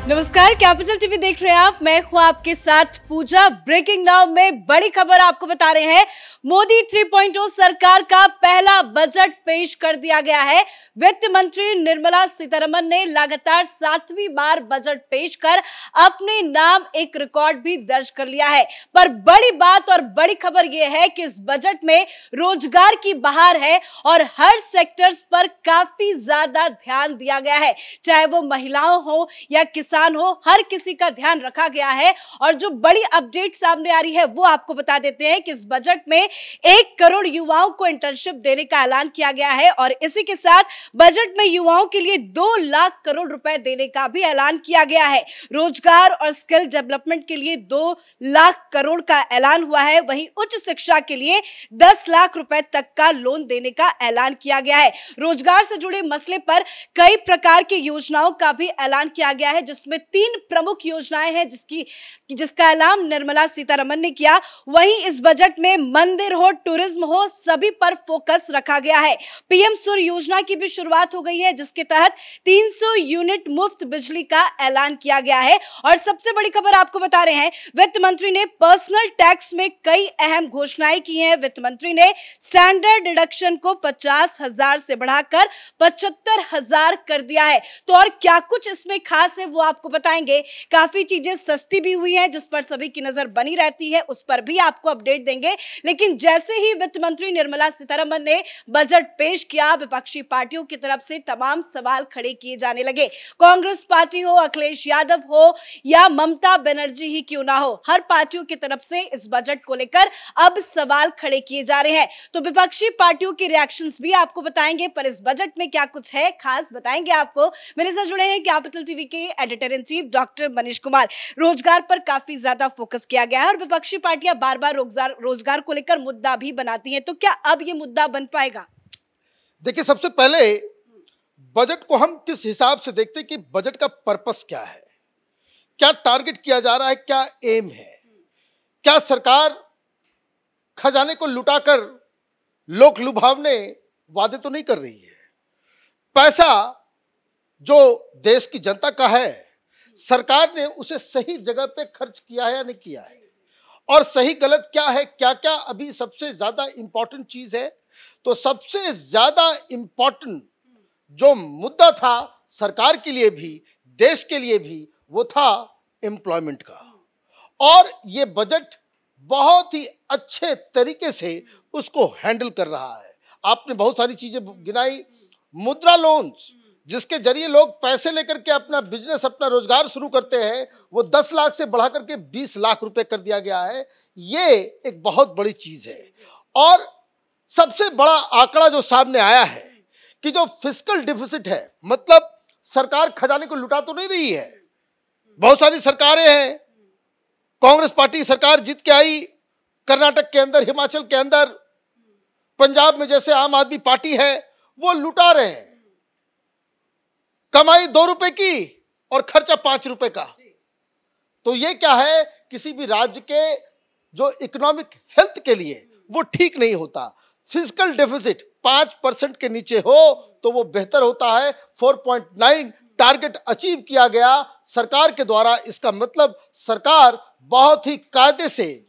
नमस्कार, capital TV देख रहे हैं आप। मैं हूं आपके साथ पूजा। ब्रेकिंग नाउ में बड़ी खबर आपको बता रहे हैं। मोदी 3.0 सरकार का पहला बजट पेश कर दिया गया है। वित्त मंत्री निर्मला सीतारमण ने लगातार 7वीं बार बजट पेश कर अपने नाम एक रिकॉर्ड भी दर्ज कर लिया है। पर बड़ी बात और बड़ी खबर यह है कि इस बजट में रोजगार की बहार है और हर सेक्टर्स पर काफी ज्यादा ध्यान दिया गया है। चाहे वो महिलाओं हो या किसान हो, हर किसी का ध्यान रखा गया है। और जो बड़ी अपडेट सामने आ रही है वो आपको बता देते हैं कि इस बजट में 1 करोड़ युवाओं को इंटर्नशिप देने का ऐलान किया गया है और इसी के साथ बजट में युवाओं के लिए 2 लाख करोड़ रुपए देने का भी ऐलान किया गया है। रोजगार और स्किल डेवलपमेंट के लिए 2 लाख करोड़ का ऐलान हुआ है। वहीं उच्च शिक्षा के लिए 10 लाख रुपए तक का लोन देने का ऐलान किया गया है। रोजगार से जुड़े मसले पर कई प्रकार की योजनाओं का भी ऐलान किया गया है, जिसमें 3 प्रमुख योजनाएं हैं जिसका ऐलान निर्मला सीतारमण ने किया। वहीं इस बजट में मंदिर हो, टूरिज्म हो, सभी पर फोकस रखा गया है। पीएम सूर्य योजना की भी शुरुआत हो गई है, जिसके तहत 300 यूनिट मुफ्त बिजली का ऐलान किया गया है। और सबसे बड़ी खबर आपको बता रहे हैं, वित्त मंत्री ने पर्सनल टैक्स में कई अहम घोषणाएं की हैं। वित्त मंत्री ने स्टैंडर्ड डिडक्शन को 50,000 से बढ़ाकर 75,000 कर दिया है। तो और क्या कुछ इसमें खास है वो आपको बताएंगे। काफी चीजें सस्ती भी हुई हैं, जिस पर सभी की नजर बनी रहती है, उस पर भी आपको अपडेट देंगे। लेकिन जैसे ही वित्त मंत्री निर्मला सीतारमण ने बजट पेश किया, विपक्षी पार्टियों की तरफ से तमाम सवाल खड़े किए जाने लगे। कांग्रेस पार्टी हो, अखिलेश यादव हो या ममता बनर्जी ही क्यों ना हो, हर पार्टियों की तरफ से इस बजट को लेकर अब सवाल खड़े किए जा रहे हैं। तो विपक्षी पार्टियों के रिएक्शंस भी आपको बताएंगे, पर इस बजट में क्या कुछ है खास बताएंगे आपको। मेरे साथ जुड़े हैं कैपिटल टीवी के editor in chief doctor Manish Kumar. रोजगार पर काफी ज्यादा फोकस किया गया है और विपक्षी पार्टियां बार बार रोजगार को लेकर मुद्दा भी बनाती हैं, तो क्या अब ये मुद्दा बन पाएगा? देखिए, सबसे पहले बजट को हम किस हिसाब से देखते हैं कि बजट का पर्पस क्या है, क्या टारगेट किया जा रहा है, क्या एम है। क्या सरकार खजाने को लुटाकर लोक लुभावने वादे तो नहीं कर रही है। पैसा जो देश की जनता का है, सरकार ने उसे सही जगह पे खर्च किया है या नहीं किया है, और सही गलत क्या है, क्या क्या अभी सबसे ज्यादा इंपॉर्टेंट चीज है। तो सबसे ज्यादा इंपॉर्टेंट जो मुद्दा था सरकार के लिए भी, देश के लिए भी, वो था एम्प्लॉयमेंट का। और ये बजट बहुत ही अच्छे तरीके से उसको हैंडल कर रहा है। आपने बहुत सारी चीजें गिनाई। मुद्रा लोन्स, जिसके जरिए लोग पैसे लेकर के अपना बिजनेस, अपना रोजगार शुरू करते हैं, वो 10 लाख से बढ़ा करके 20 लाख रुपए कर दिया गया है। ये एक बहुत बड़ी चीज है। और सबसे बड़ा आंकड़ा जो सामने आया है कि जो फिस्कल डिफिसिट है, मतलब सरकार खजाने को लुटा तो नहीं रही है। बहुत सारी सरकारें हैं, कांग्रेस पार्टी सरकार जीत के आई, कर्नाटक के अंदर, हिमाचल के अंदर, पंजाब में जैसे आम आदमी पार्टी है, वो लुटा रहे हैं। कमाई 2 रुपए की और खर्चा 5 रुपए का। तो ये क्या है, किसी भी राज्य के जो इकोनॉमिक हेल्थ के लिए वो ठीक नहीं होता। फिस्कल डेफिसिट 5% के नीचे हो तो वो बेहतर होता है। 4.9 टारगेट अचीव किया गया सरकार के द्वारा। इसका मतलब सरकार बहुत ही कायदे से,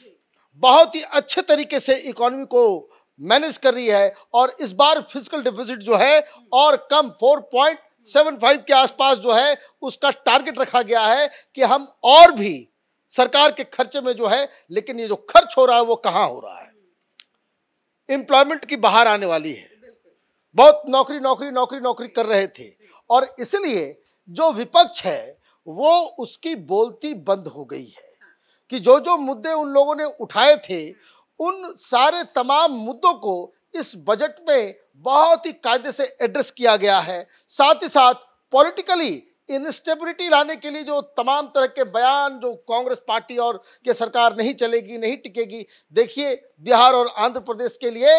बहुत ही अच्छे तरीके से इकोनॉमी को मैनेज कर रही है। और इस बार फिस्कल डेफिसिट जो है और कम 4.75 के आसपास जो है उसका टारगेट रखा गया है कि हम और भी सरकार के खर्चे में जो है, लेकिन ये जो खर्च हो रहा है वो कहां हो रहा है। एम्प्लॉयमेंट की बाहर आने वाली है। बहुत नौकरी नौकरी नौकरी नौकरी कर रहे थे और इसलिए जो विपक्ष है वो उसकी बोलती बंद हो गई है कि जो जो मुद्दे उन लोगों ने उठाए थे, उन सारे तमाम मुद्दों को इस बजट में बहुत ही कायदे से एड्रेस किया गया है। साथ ही साथ पॉलिटिकली इंस्टेबिलिटी लाने के लिए जो तमाम तरह के बयान, जो कांग्रेस पार्टी और के सरकार नहीं चलेगी, नहीं टिकेगी। देखिए, बिहार और आंध्र प्रदेश के लिए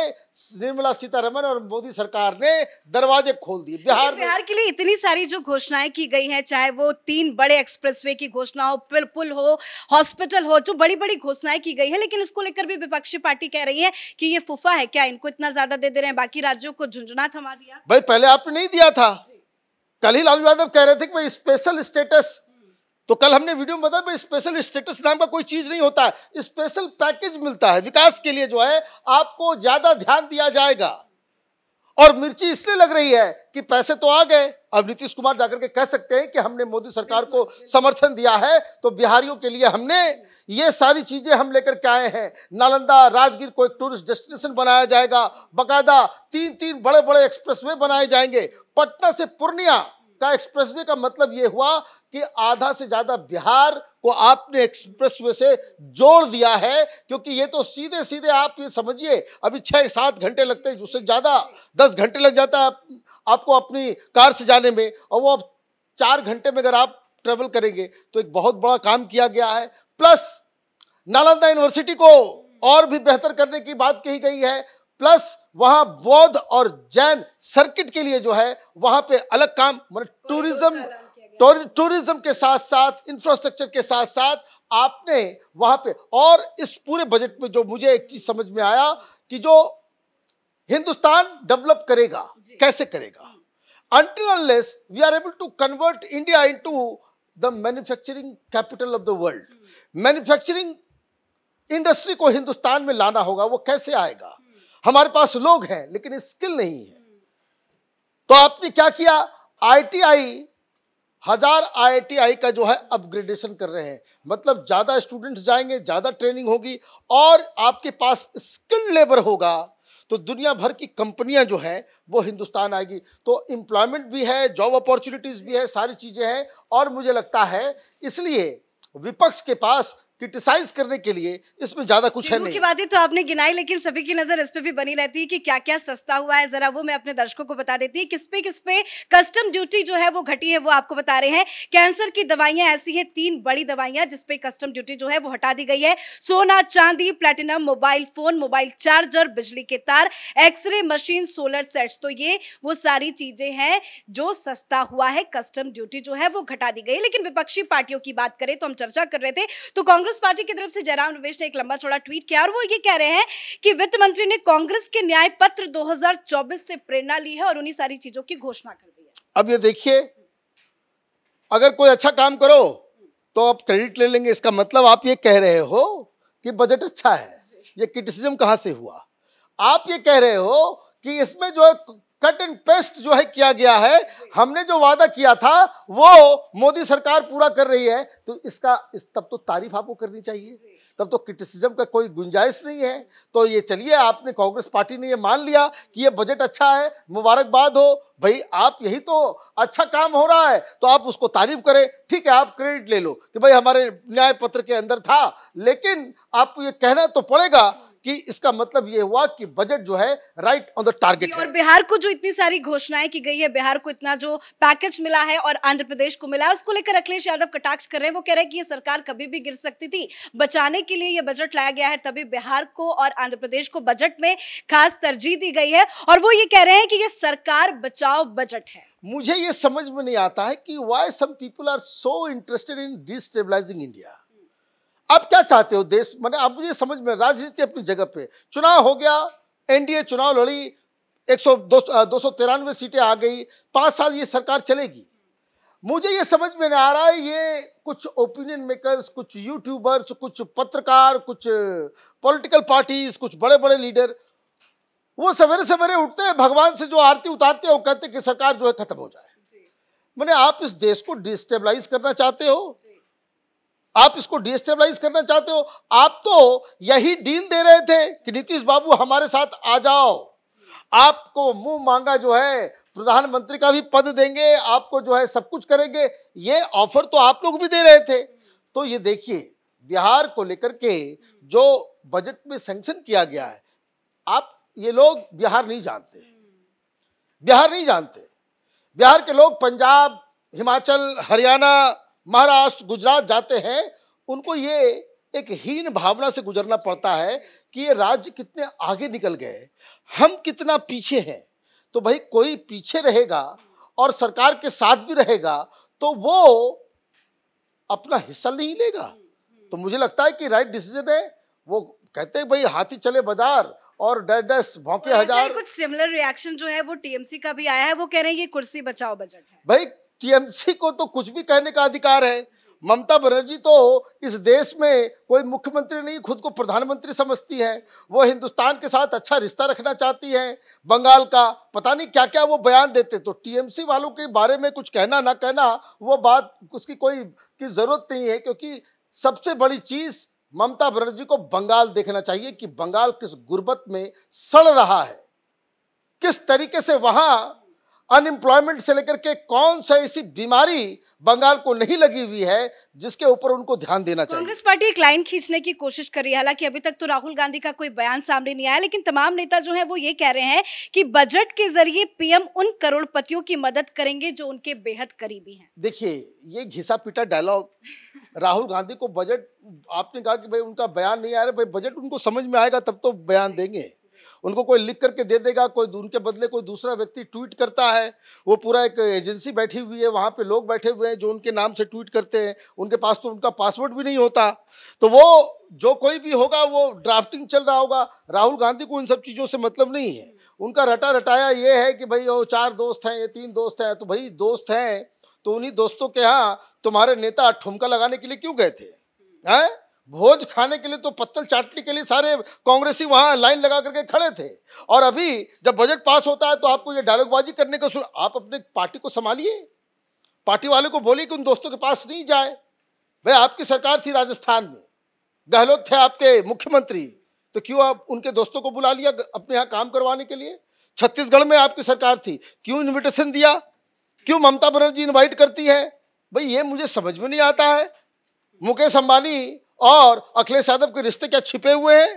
निर्मला सीतारमण और मोदी सरकार ने दरवाजे खोल दिए। बिहार के लिए इतनी सारी जो घोषणाएं की गई हैं, चाहे वो 3 बड़े एक्सप्रेसवे की घोषणा हो, पुल हो, हॉस्पिटल हो, जो बड़ी बड़ी घोषणाएं की गई है, लेकिन इसको लेकर भी विपक्षी पार्टी कह रही है कि ये फूफा है क्या, इनको इतना ज्यादा दे रहे हैं, बाकी राज्यों को झुंझुना थमा दिया। भाई, पहले आपने नहीं दिया था। कल ही लालू यादव कह रहे थे कि भाई स्पेशल स्टेटस तो कल हमने वीडियो में बताया स्पेशल स्टेटस नाम का कोई चीज नहीं होता है, स्पेशल पैकेज मिलता है विकास के लिए जो है आपको ज्यादा ध्यान दिया जाएगा। और मिर्ची इसलिए लग रही है कि पैसे तो आ गए, अब नीतीश कुमार जाकर के कह सकते हैं कि हमने मोदी सरकार को समर्थन दिया है तो बिहारियों के लिए हमने ये सारी चीजें हम लेकर के आए हैं। नालंदा राजगीर को एक टूरिस्ट डेस्टिनेशन बनाया जाएगा, बकायदा 3 बड़े बड़े एक्सप्रेसवे बनाए जाएंगे। पटना से पूर्णिया का एक्सप्रेसवे का मतलब ये हुआ कि आधा से ज्यादा बिहार को आपने एक्सप्रेसवे से जोड़ दिया है, क्योंकि ये तो सीधे सीधे आप ये समझिए अभी 6-7 घंटे लगते हैं, उससे ज्यादा 10 घंटे लग जाता है आपको अपनी कार से जाने में, और वो अब 4 घंटे में अगर आप ट्रेवल करेंगे तो एक बहुत बड़ा काम किया गया है। प्लस नालंदा यूनिवर्सिटी को और भी बेहतर करने की बात कही गई है, प्लस वहां बौद्ध और जैन सर्किट के लिए जो है वहां पे अलग काम, मतलब टूरिज्म के साथ साथ इंफ्रास्ट्रक्चर के साथ साथ आपने वहां पे, और इस पूरे बजट में जो मुझे एक चीज समझ में आया कि जो हिंदुस्तान डेवलप करेगा कैसे करेगा, until unless we are able to convert India into the manufacturing capital of the world, manufacturing industry को हिंदुस्तान में लाना होगा। वो कैसे आएगा? हमारे पास लोग हैं लेकिन स्किल नहीं है। तो आपने क्या किया, ITI 1000 IITI का जो है अपग्रेडेशन कर रहे हैं, मतलब ज्यादा स्टूडेंट्स जाएंगे, ज्यादा ट्रेनिंग होगी और आपके पास स्किल्ड लेबर होगा तो दुनिया भर की कंपनियां जो हैं वो हिंदुस्तान आएगी। तो एम्प्लॉयमेंट भी है, जॉब अपॉर्चुनिटीज भी है, सारी चीजें हैं। और मुझे लगता है इसलिए विपक्ष के पास क्रिटिसाइज करने के लिए इसमें ज्यादा कुछ है नहीं। की बातें तो आपने गिनाई, लेकिन सभी की नजर इस पे भी बनी रहती है कि क्या क्या सस्ता हुआ है। जरा वो मैं अपने दर्शकों को बता देती है किस पे कस्टम ड्यूटी जो है वो घटी है, वो आपको बता रहे हैं। कैंसर की दवाइयां ऐसी है, 3 बड़ी दवाइयां जिसपे कस्टम ड्यूटी जो है वो हटा दी गई है। सोना, चांदी, platinum, mobile phone, mobile charger, बिजली के तार, एक्सरे मशीन, सोलर सेट्स, तो ये वो सारी चीजें हैं जो सस्ता हुआ है। कस्टम ड्यूटी जो है वो घटा दी गई है। लेकिन विपक्षी पार्टियों की बात करें तो हम चर्चा कर रहे थे, तो कांग्रेस पार्टी की तरफ से जयराम रमेश ने एक लंबा चौड़ा ट्वीट किया और वो ये कह रहे हैं कि वित्त मंत्री ने कांग्रेस के न्याय पत्र 2024 से प्रेरणा ली है और उन्हीं सारी चीजों की घोषणा कर दी है। अब ये देखिए, अगर कोई अच्छा काम करो तो आप क्रेडिट ले लेंगे, इसका मतलब आप ये कह रहे हो कि बजट अच्छा है। ये क्रिटिसिज्म कहां से हुआ? आप ये कह रहे हो कि इसमें जो कट एंड पेस्ट जो है किया गया है, हमने जो वादा किया था वो मोदी सरकार पूरा कर रही है, तो तब तो तारीफ आपको करनी चाहिए, तब तो क्रिटिसिज्म का कोई गुंजाइश नहीं है। तो ये चलिए, आपने कांग्रेस पार्टी ने ये मान लिया कि ये बजट अच्छा है, मुबारकबाद हो भाई, आप यही तो अच्छा काम हो रहा है तो आप उसको तारीफ करें, ठीक है, आप क्रेडिट ले लो कि भाई हमारे न्याय पत्र के अंदर था। लेकिन आपको ये कहना तो पड़ेगा कि इसका मतलब ये हुआ कि बजट जो है राइट ऑन द टारगेट है। और बिहार को जो इतनी सारी घोषणाएं की गई है, बिहार को इतना जो पैकेज मिला है और आंध्र प्रदेश को मिला है, उसको लेकर अखिलेश यादव कटाक्ष कर रहे हैं। वो कह रहे हैं कि ये सरकार कभी भी गिर सकती थी, बचाने के लिए ये बजट लाया गया है, तभी बिहार को और आंध्र प्रदेश को बजट में खास तरजीह दी गई है। और वो ये कह रहे हैं कि ये सरकार बचाओ बजट है। मुझे ये समझ में नहीं आता है कि why some people are so interested in destabilising India. आप क्या चाहते हो देश, मैंने आप मुझे समझ में, राजनीति अपनी जगह पे, चुनाव हो गया, एनडीए चुनाव लड़ी, 293 सीटें आ गई, 5 साल ये सरकार चलेगी। मुझे ये समझ में नहीं आ रहा है, ये कुछ ओपिनियन मेकर्स, कुछ यूट्यूबर्स, कुछ पत्रकार, कुछ पॉलिटिकल पार्टीज, कुछ बड़े बड़े लीडर, वो सवेरे सवेरे उठते हैं, भगवान से जो आरती उतारते हैं, वो कहते हैं कि सरकार जो है खत्म हो जाए। मैंने, आप इस देश को डिस्टेबलाइज करना चाहते हो, आप इसको डिस्टेबलाइज करना चाहते हो। आप तो यही डील दे रहे थे कि नीतीश बाबू हमारे साथ आ जाओ, आपको मुंह मांगा जो है प्रधानमंत्री का भी पद देंगे, आपको जो है सब कुछ करेंगे, ये ऑफर तो आप लोग भी दे रहे थे। तो ये देखिए, बिहार को लेकर के जो बजट में सैंक्शन किया गया है, आप ये लोग बिहार नहीं जानते, बिहार नहीं जानते। बिहार के लोग पंजाब, हिमाचल, हरियाणा, महाराष्ट्र, गुजरात जाते हैं, उनको ये एक हीन भावना से गुजरना पड़ता है कि ये राज्य कितने आगे निकल गए, हम कितना पीछे हैं। तो भाई, कोई पीछे रहेगा और सरकार के साथ भी रहेगा तो वो अपना हिस्सा नहीं लेगा। तो मुझे लगता है कि राइट डिसीजन है। वो कहते हैं भाई, हाथी चले बाजार और डस भौंके हजार। कुछ सिमिलर रिएक्शन जो है वो टीएमसी का भी आया है। वो कह रहे हैं ये कुर्सी बचाओ बजट है। भाई, टीएमसी को तो कुछ भी कहने का अधिकार है, ममता बनर्जी तो इस देश में कोई मुख्यमंत्री नहीं, खुद को प्रधानमंत्री समझती है। वो हिंदुस्तान के साथ अच्छा रिश्ता रखना चाहती है। बंगाल का पता नहीं क्या क्या वो बयान देते। तो टीएमसी वालों के बारे में कुछ कहना ना कहना, वो बात उसकी कोई की जरूरत नहीं है, क्योंकि सबसे बड़ी चीज ममता बनर्जी को बंगाल देखना चाहिए कि बंगाल किस गुर्बत में सड़ रहा है, किस तरीके से वहां अनएम्प्लॉयमेंट से लेकर के कौन सा ऐसी बीमारी बंगाल को नहीं लगी हुई है जिसके ऊपर उनको ध्यान देना चाहिए। कांग्रेस पार्टी एक लाइन खींचने की कोशिश कर रही है। हालांकि अभी तक तो राहुल गांधी का कोई बयान सामने नहीं आया, लेकिन तमाम नेता जो हैं वो ये कह रहे हैं कि बजट के जरिए पीएम उन करोड़पतियों की मदद करेंगे जो उनके बेहद करीबी हैं। देखिए, ये घिसा पीटा डायलॉग, राहुल गांधी को बजट, आपने कहा कि भाई उनका बयान नहीं आ रहा, भाई बजट उनको समझ में आएगा तब तो बयान देंगे। उनको कोई लिख करके दे देगा, कोई उनके बदले कोई दूसरा व्यक्ति ट्वीट करता है। वो पूरा एक एजेंसी बैठी हुई है, वहाँ पे लोग बैठे हुए हैं जो उनके नाम से ट्वीट करते हैं। उनके पास तो उनका पासवर्ड भी नहीं होता। तो वो जो कोई भी होगा वो ड्राफ्टिंग चल रहा होगा। राहुल गांधी को इन सब चीज़ों से मतलब नहीं है। उनका रटा रटाया ये है कि भाई वो 4 दोस्त हैं, ये 3 दोस्त हैं। तो भाई दोस्त हैं तो उन्हीं दोस्तों के यहाँ तुम्हारे नेता ठुमका लगाने के लिए क्यों गए थे? हैं? भोज खाने के लिए तो पत्तल चाटने के लिए सारे कांग्रेसी वहां लाइन लगा करके खड़े थे। और अभी जब बजट पास होता है तो आपको ये डायलॉगबाजी करने को आप अपने पार्टी को संभालिए। पार्टी वाले को बोलिए कि उन दोस्तों के पास नहीं जाए। भाई आपकी सरकार थी राजस्थान में, गहलोत थे आपके मुख्यमंत्री, तो क्यों आप उनके दोस्तों को बुला लिया अपने यहाँ काम करवाने के लिए? छत्तीसगढ़ में आपकी सरकार थी, क्यों इन्विटेशन दिया? क्यों ममता बनर्जी इन्वाइट करती है? भाई ये मुझे समझ में नहीं आता है। मुकेश अंबानी और अखिलेश यादव के रिश्ते क्या छिपे हुए हैं?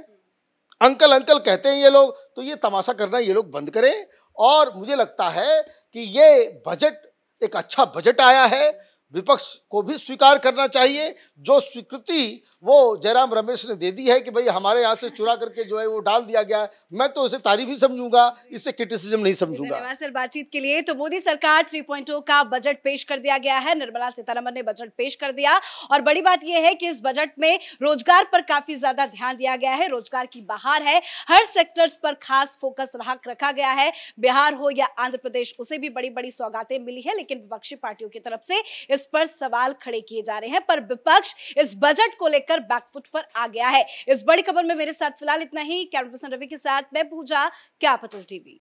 अंकल अंकल कहते हैं ये लोग। तो ये तमाशा करना ये लोग बंद करें। और मुझे लगता है कि ये बजट एक अच्छा बजट आया है। विपक्ष को भी स्वीकार करना चाहिए। जो स्वीकृति वो जयराम रमेश ने दे दी है कि भाई हमारे यहाँ से चुरा करके जो है वो डाल दिया गया है, मैं तो इसे तारीफ ही समझूंगा, इससे क्रिटिसिज्म नहीं समझूंगा। धन्यवाद सर बातचीत के लिए। तो मोदी सरकार 3.0 का बजट पेश कर दिया गया है। निर्मला सीतारमण ने बजट पेश कर दिया और बड़ी बात यह है कि इस बजट में रोजगार पर काफी ज्यादा ध्यान दिया गया है। रोजगार की बहार है, हर सेक्टर्स पर खास फोकस रखा गया है। बिहार हो या आंध्र प्रदेश, उसे भी बड़ी बड़ी सौगातें मिली है, लेकिन विपक्षी पार्टियों की तरफ से इस पर सवाल खड़े किए जा रहे हैं। पर विपक्ष इस बजट को लेकर बैकफुट पर आ गया है। इस बड़ी खबर में मेरे साथ फिलहाल इतना ही। कैमरा पर्सन रवि के साथ मैं पूजा, क्या पटल टीवी।